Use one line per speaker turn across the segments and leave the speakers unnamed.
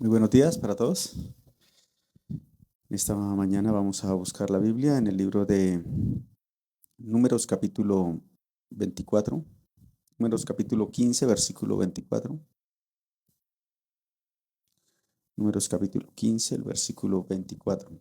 Muy buenos días para todos. Esta mañana vamos a buscar la Biblia en el libro de Números capítulo 24, Números capítulo 15, versículo 24. Números capítulo 15, el versículo 24.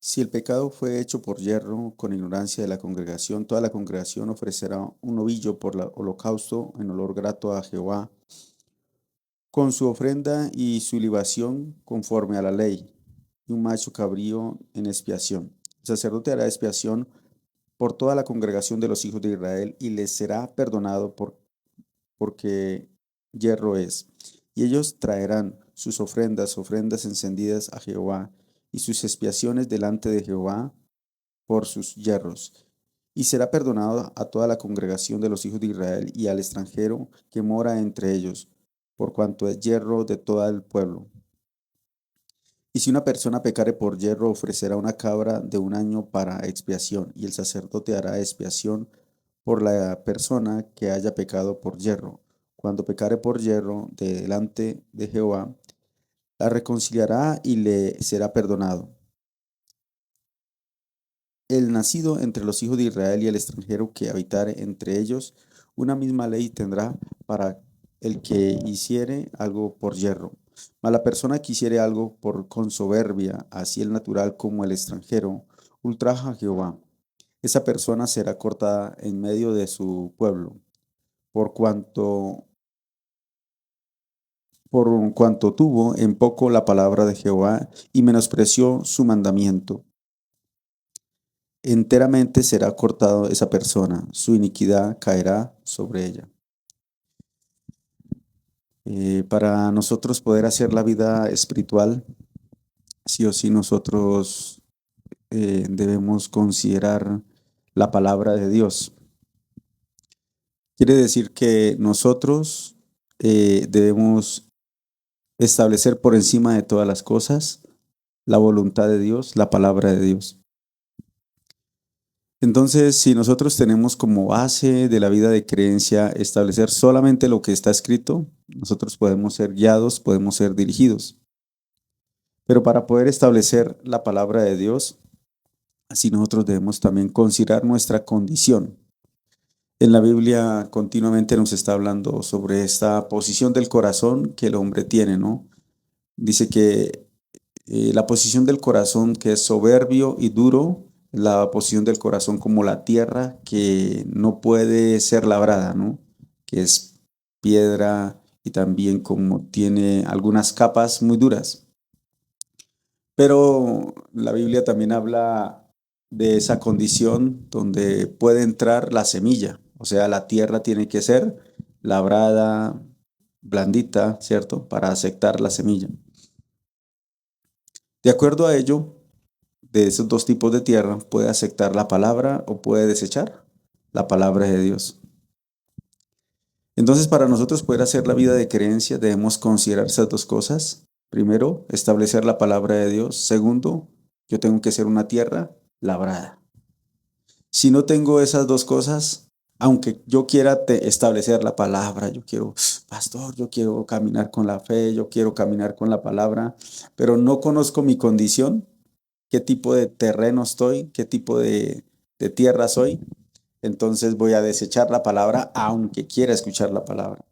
Si el pecado fue hecho por yerro con ignorancia de la congregación, toda la congregación ofrecerá un novillo por holocausto en olor grato a Jehová, con su ofrenda y su libación conforme a la ley, y un macho cabrío en expiación. El sacerdote hará expiación por toda la congregación de los hijos de Israel y les será perdonado porque yerro es. Y ellos traerán sus ofrendas encendidas a Jehová y sus expiaciones delante de Jehová por sus yerros. Y será perdonado a toda la congregación de los hijos de Israel y al extranjero que mora entre ellos, por cuanto es yerro de todo el pueblo. Y si una persona pecare por yerro, ofrecerá una cabra de un año para expiación, y el sacerdote hará expiación por la persona que haya pecado por yerro. Cuando pecare por yerro delante de Jehová, la reconciliará y le será perdonado. El nacido entre los hijos de Israel y el extranjero que habitare entre ellos, una misma ley tendrá para el que hiciere algo por yerro. Mas la persona que hiciere algo con soberbia, así el natural como el extranjero, ultraja a Jehová. Esa persona será cortada en medio de su pueblo, por cuanto, por cuanto tuvo en poco la palabra de Jehová y menospreció su mandamiento. Enteramente será cortado esa persona, su iniquidad caerá sobre ella. Para nosotros poder hacer la vida espiritual, sí o sí nosotros debemos considerar la palabra de Dios. Quiere decir que nosotros debemos establecer por encima de todas las cosas la voluntad de Dios, la palabra de Dios. Entonces, si nosotros tenemos como base de la vida de creencia establecer solamente lo que está escrito, nosotros podemos ser guiados, podemos ser dirigidos. Pero para poder establecer la palabra de Dios, así nosotros debemos también considerar nuestra condición. En la Biblia continuamente nos está hablando sobre esta posición del corazón que el hombre tiene, ¿no? Dice que la posición del corazón que es soberbio y duro, la posición del corazón como la tierra que no puede ser labrada, ¿no? Que es piedra y también como tiene algunas capas muy duras. Pero la Biblia también habla de esa condición donde puede entrar la semilla, o sea, la tierra tiene que ser labrada, blandita, ¿cierto? Para aceptar la semilla. De acuerdo a ello, de esos dos tipos de tierra, puede aceptar la palabra o puede desechar la palabra de Dios. Entonces, para nosotros poder hacer la vida de creencia, debemos considerar esas dos cosas. Primero, establecer la palabra de Dios. Segundo, yo tengo que ser una tierra labrada. Si no tengo esas dos cosas, aunque yo quiera establecer la palabra, yo quiero, pastor, yo quiero caminar con la fe, yo quiero caminar con la palabra, pero no conozco mi condición, qué tipo de terreno estoy, qué tipo de tierra soy, entonces voy a desechar la palabra aunque quiera escuchar la palabra.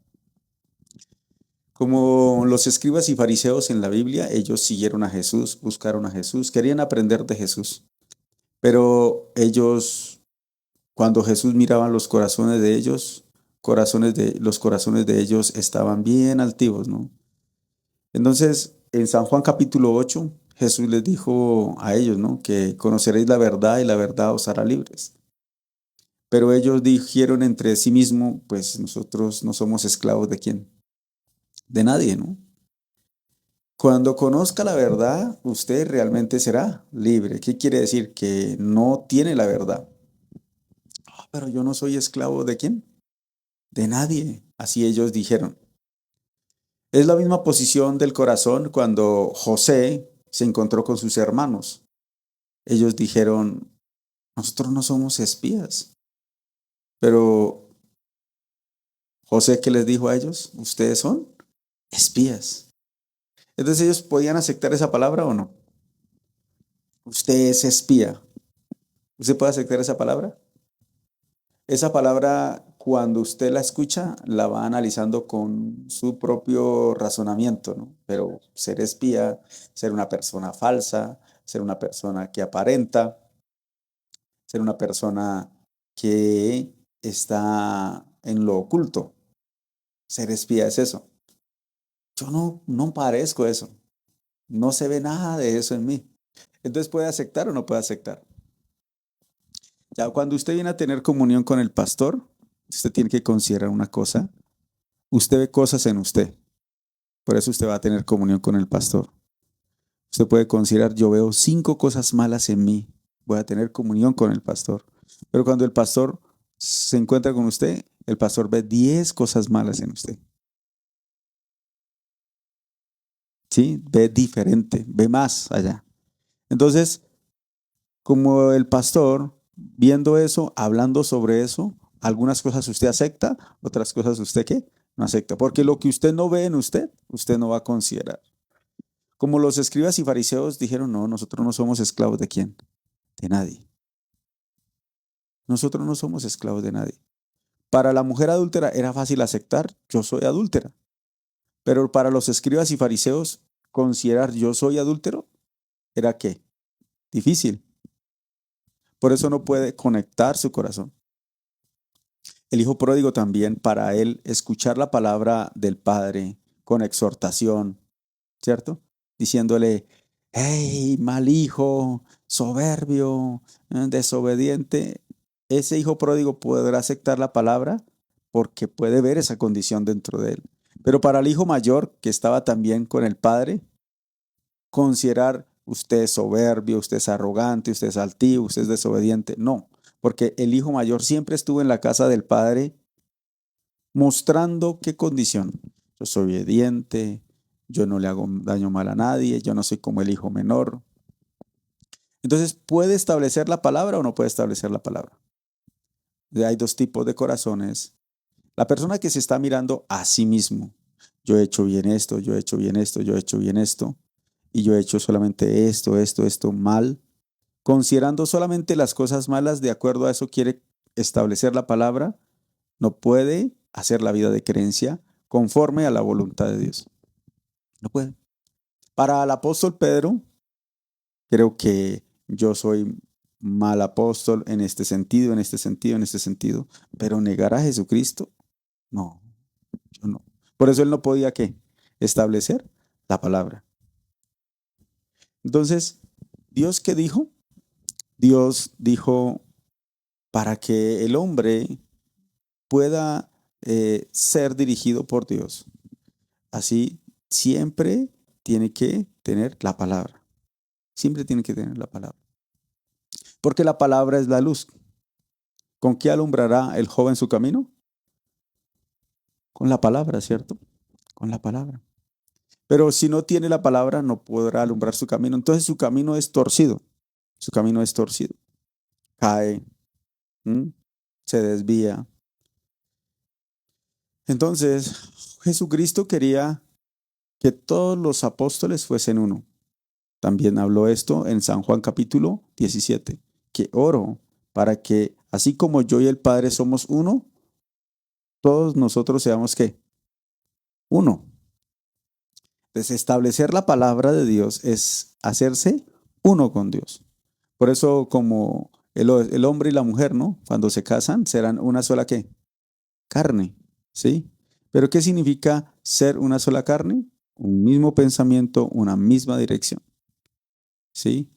Como los escribas y fariseos en la Biblia, ellos siguieron a Jesús, buscaron a Jesús, querían aprender de Jesús, pero ellos, cuando Jesús miraba los corazones de ellos, los corazones de ellos estaban bien altivos, ¿no? Entonces, en San Juan capítulo 8, Jesús les dijo a ellos, ¿no? Que conoceréis la verdad y la verdad os hará libres. Pero ellos dijeron entre sí mismos, pues nosotros no somos esclavos de quién, de nadie, ¿no? Cuando conozca la verdad, usted realmente será libre. ¿Qué quiere decir? Que no tiene la verdad. "Ah, pero yo no soy esclavo de quién, de nadie". Así ellos dijeron. Es la misma posición del corazón cuando José se encontró con sus hermanos. Ellos dijeron, Nosotros no somos espías. Pero José, ¿qué les dijo a ellos? Ustedes son espías. Entonces ellos podían aceptar esa palabra o no. Usted es espía. ¿Usted puede aceptar esa palabra? Esa palabra, cuando usted la escucha, la va analizando con su propio razonamiento, ¿no? Pero ser espía, ser una persona falsa, ser una persona que aparenta, ser una persona que está en lo oculto. Ser espía es eso. Yo no parezco eso. No se ve nada de eso en mí. Entonces, ¿puede aceptar o no puede aceptar? Ya cuando usted viene a tener comunión con el pastor, usted tiene que considerar una cosa. Usted ve cosas en usted. Por eso usted va a tener comunión con el pastor. Usted puede considerar, yo veo 5 cosas malas en mí. Voy a tener comunión con el pastor. Pero cuando el pastor se encuentra con usted, el pastor ve 10 cosas malas en usted. ¿Sí? Ve diferente, ve más allá. Entonces, como el pastor, viendo eso, hablando sobre eso, algunas cosas usted acepta, otras cosas usted ¿qué? No acepta. Porque lo que usted no ve en usted, usted no va a considerar. Como los escribas y fariseos dijeron, no, nosotros no somos esclavos de quién, de nadie. Nosotros no somos esclavos de nadie. Para la mujer adúltera era fácil aceptar, yo soy adúltera. Pero para los escribas y fariseos, considerar yo soy adúltero, ¿era qué? Difícil. Por eso no puede conectar su corazón. El hijo pródigo también, para él, escuchar la palabra del padre con exhortación, ¿cierto? Diciéndole, hey, mal hijo, soberbio, desobediente. Ese hijo pródigo podrá aceptar la palabra porque puede ver esa condición dentro de él. Pero para el hijo mayor, que estaba también con el padre, considerar usted es soberbio, usted es arrogante, usted es altivo, usted es desobediente. No, porque el hijo mayor siempre estuvo en la casa del padre mostrando qué condición. Yo soy obediente, yo no le hago daño mal a nadie, yo no soy como el hijo menor. Entonces, ¿puede establecer la palabra o no puede establecer la palabra? Hay 2 tipos de corazones. La persona que se está mirando a sí mismo. Yo he hecho bien esto, yo he hecho bien esto, yo he hecho bien esto, y yo he hecho solamente esto mal. Considerando solamente las cosas malas, de acuerdo a eso quiere establecer la palabra, no puede hacer la vida de creencia conforme a la voluntad de Dios. No puede. Para el apóstol Pedro, creo que yo soy mal apóstol en este sentido, en este sentido, en este sentido, pero negar a Jesucristo, no, yo no. Por eso él no podía ¿qué? Establecer la palabra. Entonces, ¿Dios qué dijo? Dios dijo para que el hombre pueda ser dirigido por Dios. Así siempre tiene que tener la palabra. Siempre tiene que tener la palabra. Porque la palabra es la luz. ¿Con qué alumbrará el joven su camino? Con la palabra, ¿cierto? Con la palabra. Pero si no tiene la palabra, no podrá alumbrar su camino. Entonces su camino es torcido. Su camino es torcido. Cae, ¿m? Se desvía. Entonces, Jesucristo quería que todos los apóstoles fuesen uno. También habló esto en San Juan capítulo 17, que oro para que así como yo y el Padre somos uno, todos nosotros seamos ¿qué? Uno. Entonces, establecer la palabra de Dios es hacerse uno con Dios. Por eso, como el hombre y la mujer, ¿no? Cuando se casan, serán una sola ¿qué? Carne, ¿sí? Pero ¿qué significa ser una sola carne? Un mismo pensamiento, una misma dirección, ¿sí?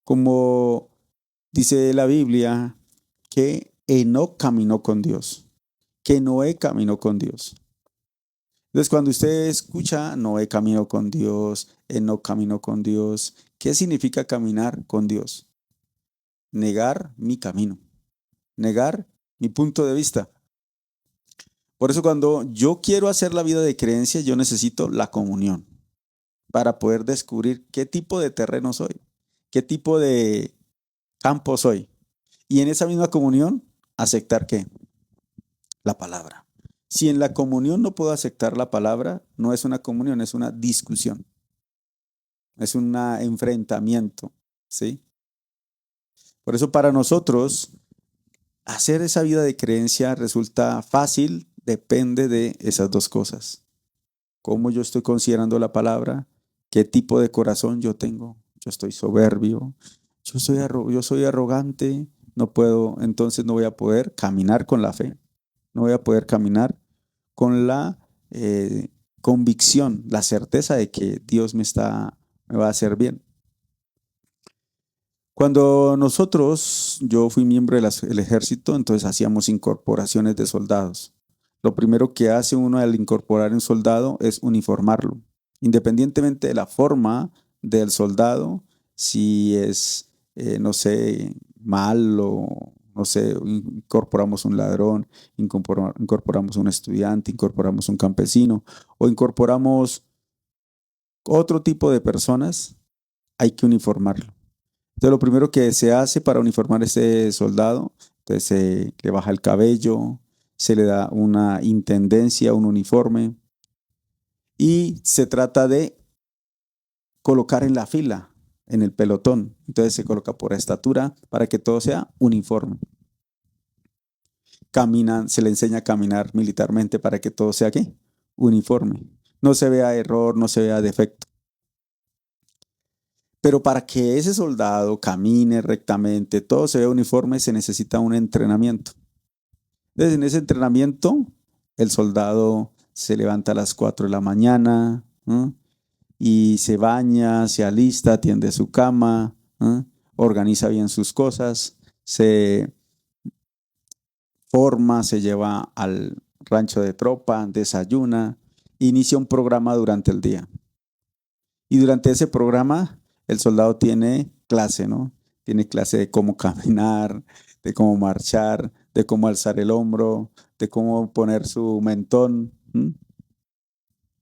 Como dice la Biblia, que Enoc caminó con Dios, que Noé caminó con Dios. Entonces, cuando usted escucha Noé caminó con Dios, Enoc caminó con Dios, ¿qué significa caminar con Dios? Negar mi camino, negar mi punto de vista. Por eso cuando yo quiero hacer la vida de creencia, yo necesito la comunión para poder descubrir qué tipo de terreno soy, qué tipo de campo soy. Y en esa misma comunión, aceptar ¿qué? La palabra. Si en la comunión no puedo aceptar la palabra, no es una comunión, es una discusión, es un enfrentamiento, ¿sí? Por eso para nosotros, hacer esa vida de creencia resulta fácil, depende de esas dos cosas. Cómo yo estoy considerando la palabra, qué tipo de corazón yo tengo. Yo estoy soberbio, yo soy arrogante, no puedo, entonces no voy a poder caminar con la fe, no voy a poder caminar con la convicción, la certeza de que Dios me va a hacer bien. Cuando yo fui miembro del ejército, entonces hacíamos incorporaciones de soldados. Lo primero que hace uno al incorporar un soldado es uniformarlo. Independientemente de la forma del soldado, si es, no sé, malo, no sé, incorporamos un ladrón, incorporamos un estudiante, incorporamos un campesino o incorporamos otro tipo de personas, hay que uniformarlo. Entonces, lo primero que se hace para uniformar a ese soldado, entonces se le baja el cabello, se le da una intendencia, un uniforme, y se trata de colocar en la fila, en el pelotón. Entonces se coloca por estatura para que todo sea uniforme. Se le enseña a caminar militarmente para que todo sea ¿qué? Uniforme. No se vea error, no se vea defecto. Pero para que ese soldado camine rectamente, todo se vea uniforme, se necesita un entrenamiento. Entonces, en ese entrenamiento, el soldado se levanta a las 4 de la mañana, ¿no? Y se baña, se alista, tiende su cama, ¿no? Organiza bien sus cosas, se forma, se lleva al rancho de tropa, desayuna, inicia un programa durante el día. Y durante ese programa, el soldado tiene clase, ¿no? Tiene clase de cómo caminar, de cómo marchar, de cómo alzar el hombro, de cómo poner su mentón.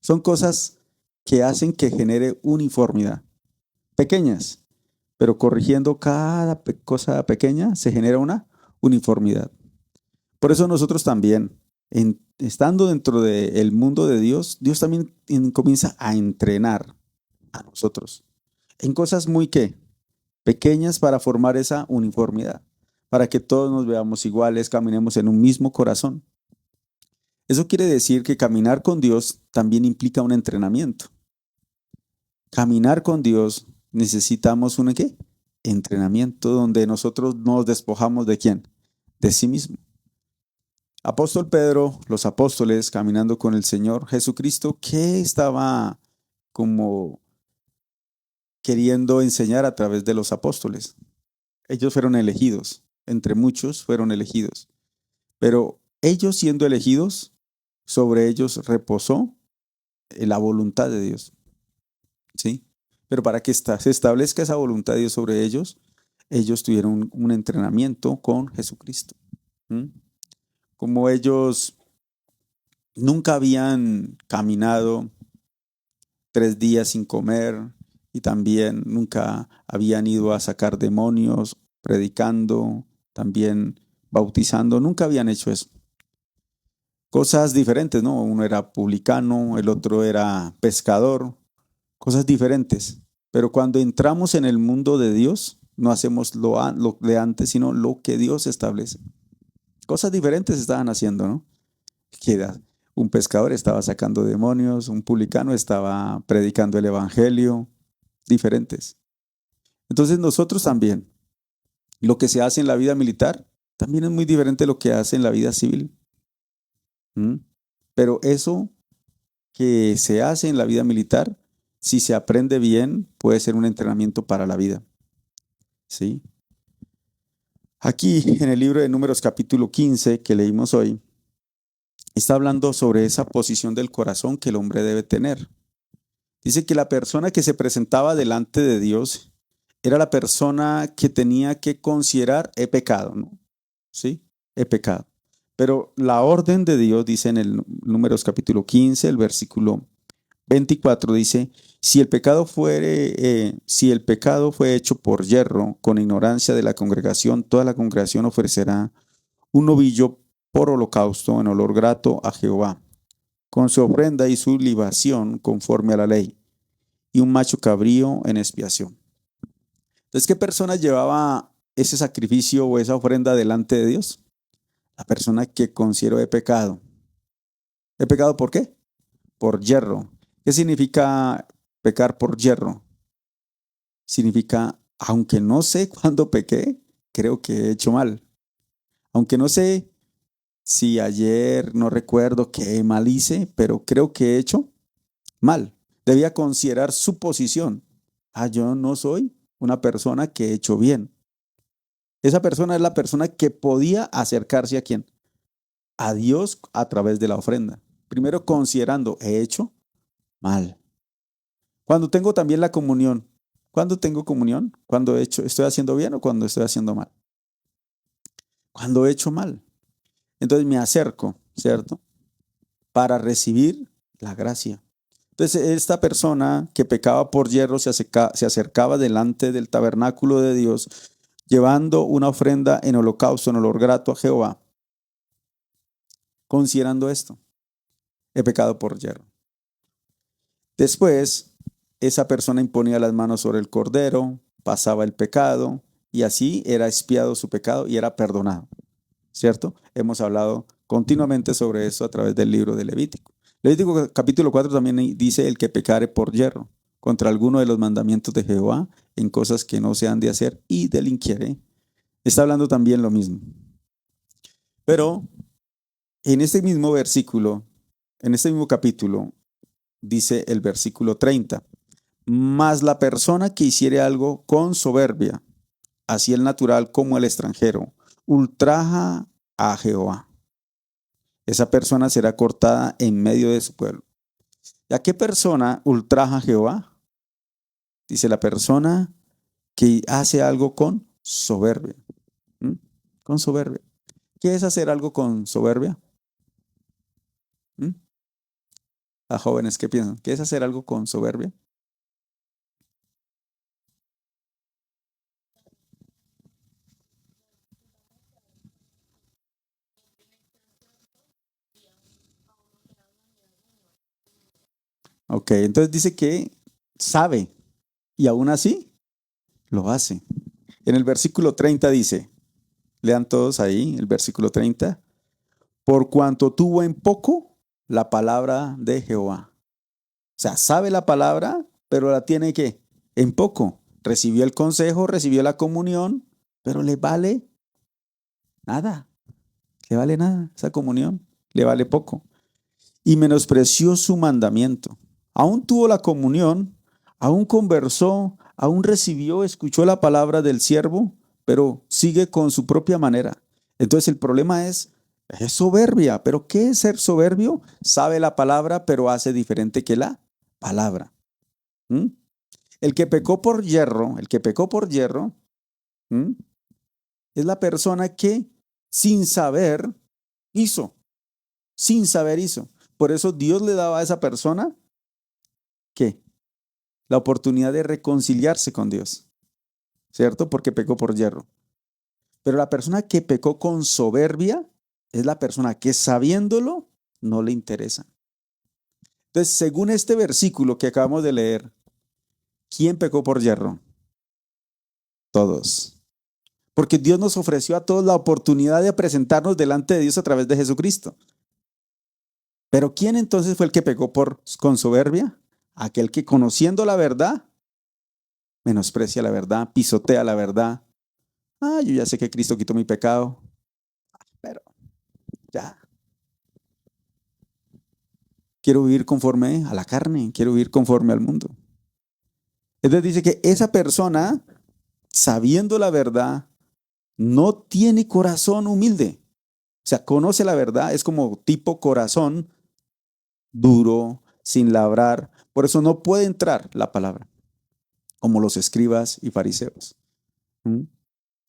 Son cosas que hacen que genere uniformidad. Pequeñas, pero corrigiendo cada cosa pequeña se genera una uniformidad. Por eso nosotros también, estando dentro del mundo de Dios, Dios también comienza a entrenar a nosotros en cosas muy pequeñas para formar esa uniformidad, para que todos nos veamos iguales, caminemos en un mismo corazón. Eso quiere decir que caminar con Dios también implica un entrenamiento. Caminar con Dios necesitamos un ¿qué? Entrenamiento donde nosotros nos despojamos ¿de quién? De sí mismo. Apóstol Pedro, los apóstoles caminando con el Señor Jesucristo, ¿qué estaba como queriendo enseñar a través de los apóstoles? Ellos fueron elegidos, entre muchos fueron elegidos, pero ellos siendo elegidos, sobre ellos reposó la voluntad de Dios, ¿sí? Pero para que se establezca esa voluntad de Dios sobre ellos, ellos tuvieron un entrenamiento con Jesucristo. Como ellos nunca habían caminado 3 días sin comer y también nunca habían ido a sacar demonios, predicando, también bautizando, nunca habían hecho eso. Cosas diferentes, ¿no? Uno era publicano, el otro era pescador, cosas diferentes. Pero cuando entramos en el mundo de Dios, no hacemos lo de antes, sino lo que Dios establece. Cosas diferentes estaban haciendo, ¿no? Un pescador estaba sacando demonios, un publicano estaba predicando el evangelio, diferentes. Entonces nosotros también, lo que se hace en la vida militar, también es muy diferente de lo que hace en la vida civil. Pero eso que se hace en la vida militar, si se aprende bien, puede ser un entrenamiento para la vida. ¿Sí? Aquí en el libro de Números capítulo 15 que leímos hoy, está hablando sobre esa posición del corazón que el hombre debe tener. Dice que la persona que se presentaba delante de Dios era la persona que tenía que considerar he pecado, ¿no? ¿Sí? He pecado. Pero la orden de Dios dice en el Números capítulo 15, el versículo 24 dice, si el pecado fue hecho por yerro, con ignorancia de la congregación, toda la congregación ofrecerá un novillo por holocausto en olor grato a Jehová, con su ofrenda y su libación conforme a la ley, y un macho cabrío en expiación. Entonces, ¿qué persona llevaba ese sacrificio o esa ofrenda delante de Dios? La persona que consideró de pecado. ¿De pecado por qué? Por yerro. ¿Qué significa pecar por yerro? Significa, aunque no sé cuándo pequé, creo que he hecho mal. Aunque no sé si ayer no recuerdo qué mal hice, pero creo que he hecho mal. Debía considerar su posición. Yo no soy una persona que he hecho bien. Esa persona es la persona que podía acercarse a quién? A Dios a través de la ofrenda. Primero considerando, he hecho mal. Cuando tengo también la comunión, ¿cuándo tengo comunión? ¿Cuando estoy haciendo bien o cuando estoy haciendo mal? Cuando he hecho mal. Entonces me acerco, ¿cierto? Para recibir la gracia. Entonces esta persona que pecaba por hierro se acercaba delante del tabernáculo de Dios, llevando una ofrenda en holocausto, en olor grato a Jehová, considerando esto, he pecado por hierro. Después, esa persona imponía las manos sobre el cordero, pasaba el pecado, y así era expiado su pecado y era perdonado. ¿Cierto? Hemos hablado continuamente sobre eso a través del libro de Levítico. Levítico capítulo 4 también dice el que pecare por hierro contra alguno de los mandamientos de Jehová en cosas que no se han de hacer y delinquiere. Está hablando también lo mismo. Pero en este mismo versículo, en este mismo capítulo, dice el versículo 30, mas la persona que hiciere algo con soberbia, así el natural como el extranjero, ultraja a Jehová. Esa persona será cortada en medio de su pueblo. ¿Y a qué persona ultraja a Jehová? Dice la persona que hace algo con soberbia. ¿Mm? Con soberbia. ¿Qué es hacer algo con soberbia? ¿Mm? A jóvenes, ¿qué piensan? ¿Qué es hacer algo con soberbia? Ok, entonces dice que sabe y aún así lo hace. En el versículo 30 dice, lean todos ahí el versículo 30, por cuanto tuvo en poco la palabra de Jehová. O sea, sabe la palabra, pero la tiene que en poco. Recibió el consejo, recibió la comunión, pero le vale nada. Le vale nada esa comunión, le vale poco. Y menospreció su mandamiento. Aún tuvo la comunión, aún conversó, aún recibió, escuchó la palabra del siervo, pero sigue con su propia manera. Entonces el problema es soberbia. ¿Pero qué es ser soberbio? Sabe la palabra, pero hace diferente que la palabra. ¿Mm? El que pecó por hierro, ¿mm? Es la persona que sin saber hizo, sin saber hizo. Por eso Dios le daba a esa persona, ¿qué? La oportunidad de reconciliarse con Dios, ¿cierto? Porque pecó por hierro. Pero la persona que pecó con soberbia es la persona que sabiéndolo no le interesa. Entonces, según este versículo que acabamos de leer, ¿quién pecó por hierro? Todos. Porque Dios nos ofreció a todos la oportunidad de presentarnos delante de Dios a través de Jesucristo. Pero ¿quién entonces fue el que pecó con soberbia? Aquel que conociendo la verdad, menosprecia la verdad, pisotea la verdad. Yo ya sé que Cristo quitó mi pecado, pero ya. Quiero vivir conforme a la carne, quiero vivir conforme al mundo. Entonces dice que esa persona, sabiendo la verdad, no tiene corazón humilde. O sea, conoce la verdad, es como tipo corazón duro, sin labrar. Por eso no puede entrar la palabra, como los escribas y fariseos. ¿Mm?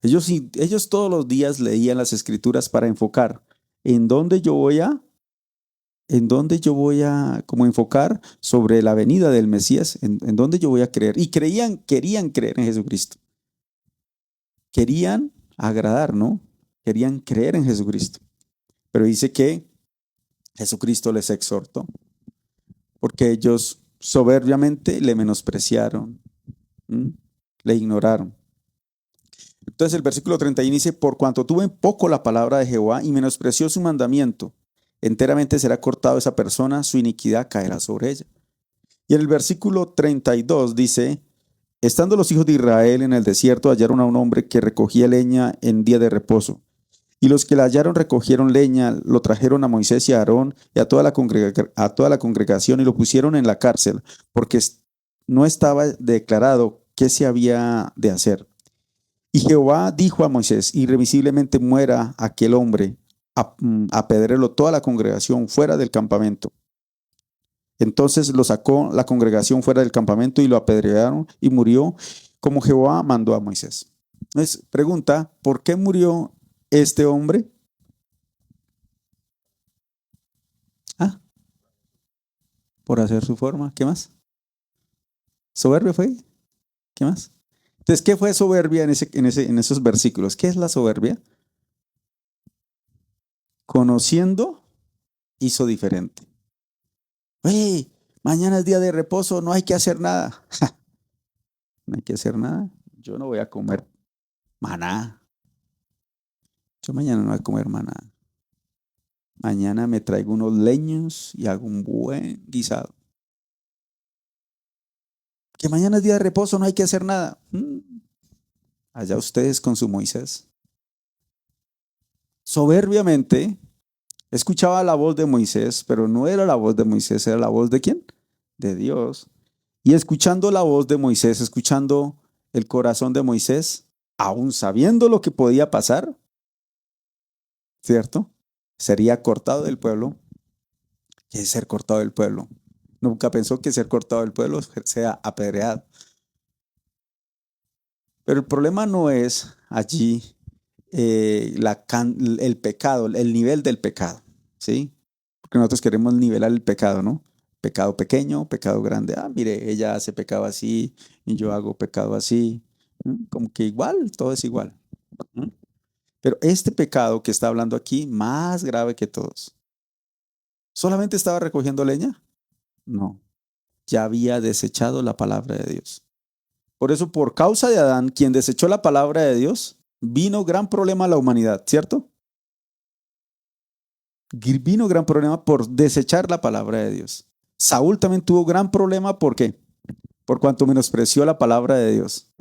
Ellos todos los días leían las escrituras para enfocar en dónde yo voy a en dónde yo voy a como enfocar sobre la venida del Mesías, en dónde yo voy a creer. Y querían creer en Jesucristo. Querían agradar, ¿no? Querían creer en Jesucristo. Pero dice que Jesucristo les exhortó, porque ellos soberbiamente le menospreciaron, ¿m? Le ignoraron. Entonces el versículo 31 dice, por cuanto tuvo en poco la palabra de Jehová y menospreció su mandamiento, enteramente será cortado esa persona, su iniquidad caerá sobre ella. Y en el versículo 32 dice, estando los hijos de Israel en el desierto, hallaron a un hombre que recogía leña en día de reposo. Y los que la hallaron recogieron leña, lo trajeron a Moisés y a Aarón y a toda la congregación y lo pusieron en la cárcel, porque no estaba declarado qué se había de hacer. Y Jehová dijo a Moisés, irremisiblemente muera aquel hombre, apedréelo toda la congregación fuera del campamento. Entonces lo sacó la congregación fuera del campamento y lo apedrearon y murió como Jehová mandó a Moisés. Entonces, pregunta, ¿por qué murió este hombre? Ah, por hacer su forma. ¿Qué más? ¿Soberbia fue? ¿Qué más? Entonces, ¿qué fue soberbia en esos versículos? ¿Qué es la soberbia? Conociendo, hizo diferente. Oye, mañana es día de reposo, no hay que hacer nada. No hay que hacer nada. Yo no voy a comer maná. Yo mañana no voy a comer maná. Mañana me traigo unos leños y hago un buen guisado. Que mañana es día de reposo, no hay que hacer nada. Allá ustedes con su Moisés. Soberbiamente escuchaba la voz de Moisés, pero no era la voz de Moisés, era la voz de ¿quién? De Dios. Y escuchando la voz de Moisés, escuchando el corazón de Moisés, aún sabiendo lo que podía pasar, ¿cierto? Sería cortado del pueblo. ¿Qué es ser cortado del pueblo? Nunca pensó que ser cortado del pueblo sea apedreado. Pero el problema no es allí el pecado, el nivel del pecado, ¿sí? Porque nosotros queremos nivelar el pecado, ¿no? Pecado pequeño, pecado grande. Ah, mire, ella hace pecado así y yo hago pecado así. Como que igual, todo es igual. Pero este pecado que está hablando aquí, más grave que todos. ¿Solamente estaba recogiendo leña? No, ya había desechado la palabra de Dios. Por eso, por causa de Adán, quien desechó la palabra de Dios, vino gran problema a la humanidad, ¿cierto? Vino gran problema por desechar la palabra de Dios. Saúl también tuvo gran problema, ¿por qué? Por cuanto menospreció la palabra de Dios.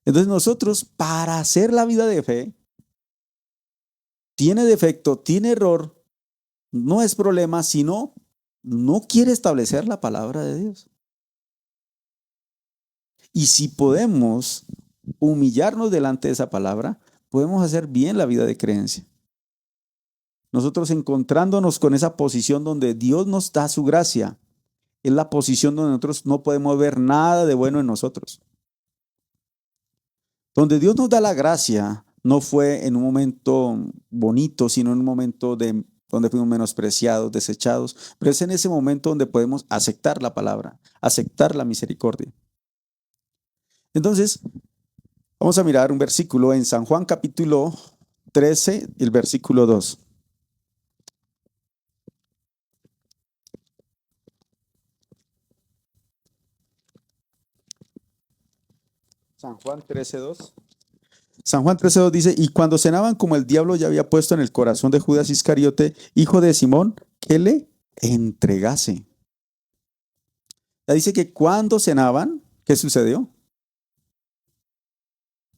Entonces nosotros, para hacer la vida de fe, tiene defecto, tiene error, no es problema, sino no quiere establecer la palabra de Dios. Y si podemos humillarnos delante de esa palabra, podemos hacer bien la vida de creencia. Nosotros encontrándonos con esa posición donde Dios nos da su gracia, es la posición donde nosotros no podemos ver nada de bueno en nosotros. Donde Dios nos da la gracia, no fue en un momento bonito, sino en un momento donde fuimos menospreciados, desechados, pero es en ese momento donde podemos aceptar la palabra, aceptar la misericordia. Entonces, vamos a mirar un versículo en San Juan capítulo 13, el versículo 2. San Juan 13:2. San Juan 13:2 dice, y cuando cenaban, como el diablo ya había puesto en el corazón de Judas Iscariote, hijo de Simón, que le entregase. Ya dice que cuando cenaban, ¿qué sucedió?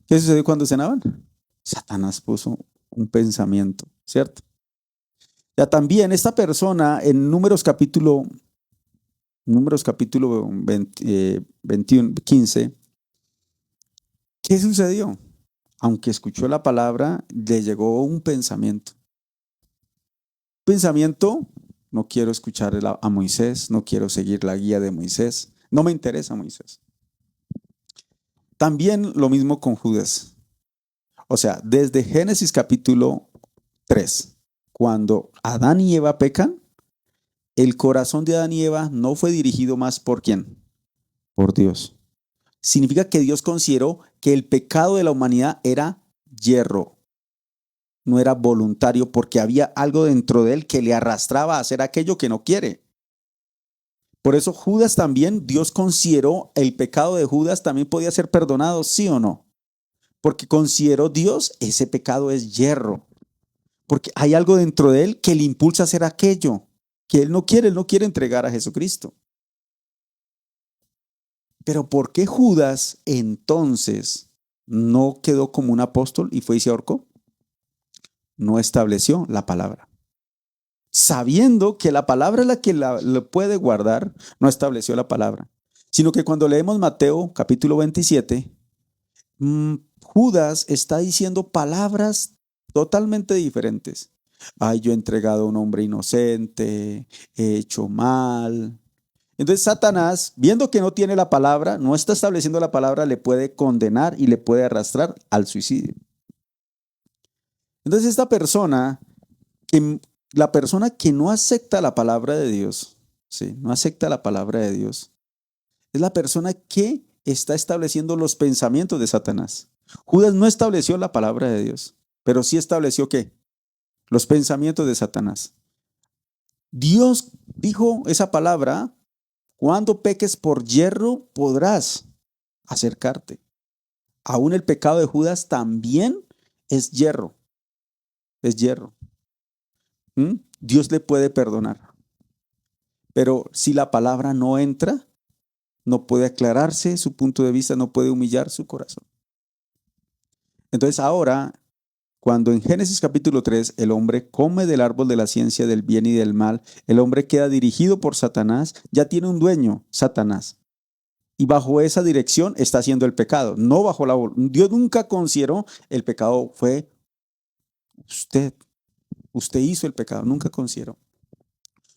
¿Qué sucedió cuando cenaban? Satanás puso un pensamiento, ¿cierto? Ya también esta persona en Números capítulo 21, 15, ¿qué sucedió? Aunque escuchó la palabra, le llegó un pensamiento. Pensamiento, no quiero escuchar a Moisés, no quiero seguir la guía de Moisés, no me interesa Moisés. También lo mismo con Judas. O sea, desde Génesis capítulo 3, cuando Adán y Eva pecan, el corazón de Adán y Eva no fue dirigido más por ¿quién? Por Dios. Significa que Dios consideró que el pecado de la humanidad era yerro, no era voluntario, porque había algo dentro de él que le arrastraba a hacer aquello que no quiere. Por eso Judas también, Dios consideró el pecado de Judas también podía ser perdonado, ¿sí o no? Porque consideró Dios, ese pecado es yerro, porque hay algo dentro de él que le impulsa a hacer aquello que él no quiere entregar a Jesucristo. Pero ¿por qué Judas entonces no quedó como un apóstol y fue y se ahorcó? No estableció la palabra. Sabiendo que la palabra es la que lo puede guardar, no estableció la palabra. Sino que cuando leemos Mateo capítulo 27, Judas está diciendo palabras totalmente diferentes. Ay, yo he entregado a un hombre inocente, he hecho mal. Entonces Satanás, viendo que no tiene la palabra, no está estableciendo la palabra, le puede condenar y le puede arrastrar al suicidio. Entonces esta persona, la persona que no acepta la palabra de Dios, ¿sí? No acepta la palabra de Dios, es la persona que está estableciendo los pensamientos de Satanás. Judas no estableció la palabra de Dios, pero sí estableció ¿qué? Los pensamientos de Satanás. Dios dijo esa palabra: cuando peques por yerro podrás acercarte. Aún el pecado de Judas también es yerro, es yerro. Dios le puede perdonar. Pero si la palabra no entra, no puede aclararse su punto de vista, no puede humillar su corazón. Entonces ahora, cuando en Génesis capítulo 3 el hombre come del árbol de la ciencia del bien y del mal, el hombre queda dirigido por Satanás, ya tiene un dueño, Satanás. Y bajo esa dirección está haciendo el pecado, no bajo la voluntad. Dios nunca consideró el pecado, fue usted. Usted hizo el pecado, nunca consideró.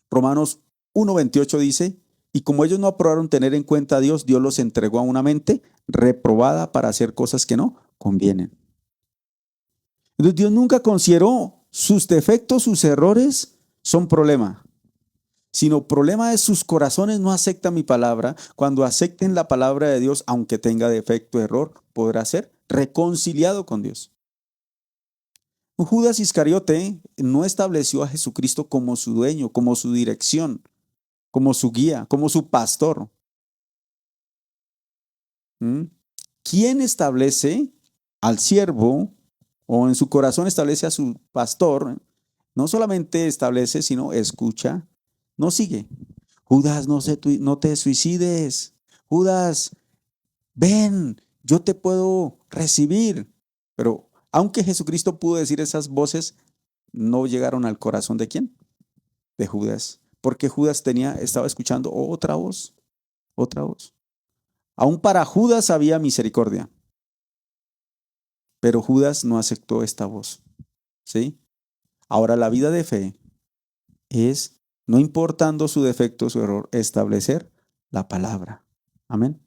Romanos 1:28 dice: y como ellos no aprobaron tener en cuenta a Dios, Dios los entregó a una mente reprobada para hacer cosas que no convienen. Entonces Dios nunca consideró sus defectos, sus errores son problema, sino problema es sus corazones no aceptan mi palabra. Cuando acepten la palabra de Dios, aunque tenga defecto, error, podrá ser reconciliado con Dios. Judas Iscariote no estableció a Jesucristo como su dueño, como su dirección, como su guía, como su pastor. ¿Quién establece al siervo o en su corazón establece a su pastor? No solamente establece, sino escucha, no sigue. Judas, no te suicides. Judas, ven, yo te puedo recibir. Pero aunque Jesucristo pudo decir esas voces, no llegaron al corazón de quién? De Judas. Porque Judas estaba escuchando otra voz, otra voz. Aún para Judas había misericordia, pero Judas no aceptó esta voz. ¿Sí? Ahora la vida de fe es, no importando su defecto, su error, establecer la palabra. Amén.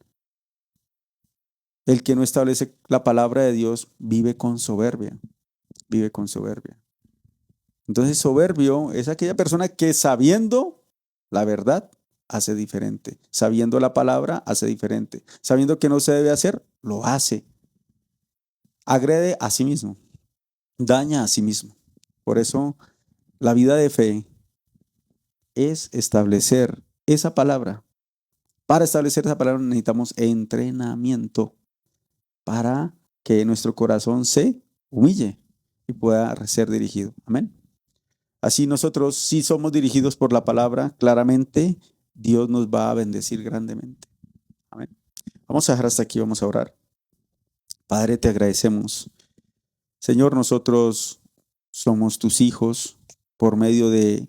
El que no establece la palabra de Dios vive con soberbia, vive con soberbia. Entonces soberbio es aquella persona que sabiendo la verdad hace diferente, sabiendo la palabra hace diferente, sabiendo que no se debe hacer, lo hace. Agrede a sí mismo, daña a sí mismo. Por eso la vida de fe es establecer esa palabra. Para establecer esa palabra necesitamos entrenamiento para que nuestro corazón se humille y pueda ser dirigido. Amén. Así nosotros, si somos dirigidos por la palabra, claramente Dios nos va a bendecir grandemente. Amén. Vamos a dejar hasta aquí, vamos a orar. Padre, te agradecemos. Señor, nosotros somos tus hijos por medio de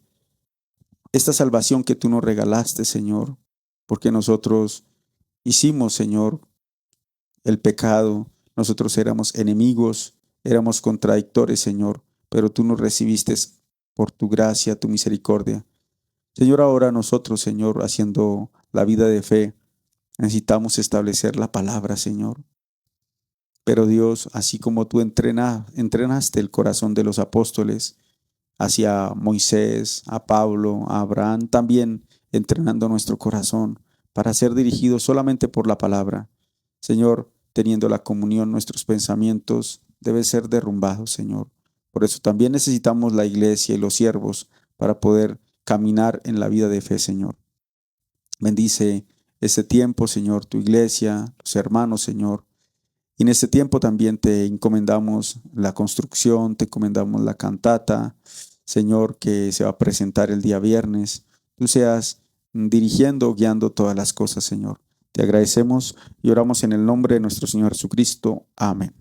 esta salvación que tú nos regalaste, Señor, porque nosotros hicimos, Señor, el pecado. Nosotros éramos enemigos, éramos contradictores, Señor, pero tú nos recibiste por tu gracia, tu misericordia. Señor, ahora nosotros, Señor, haciendo la vida de fe, necesitamos establecer la palabra, Señor. Pero Dios, así como tú entrenaste el corazón de los apóstoles hacia Moisés, a Pablo, a Abraham, también entrenando nuestro corazón para ser dirigidos solamente por la palabra. Señor, teniendo la comunión, nuestros pensamientos deben ser derrumbados, Señor. Por eso también necesitamos la iglesia y los siervos para poder caminar en la vida de fe, Señor. Bendice este tiempo, Señor, tu iglesia, los hermanos, Señor. Y en este tiempo también te encomendamos la construcción, te encomendamos la cantata, Señor, que se va a presentar el día viernes. Tú seas dirigiendo, guiando todas las cosas, Señor. Te agradecemos y oramos en el nombre de nuestro Señor Jesucristo. Amén.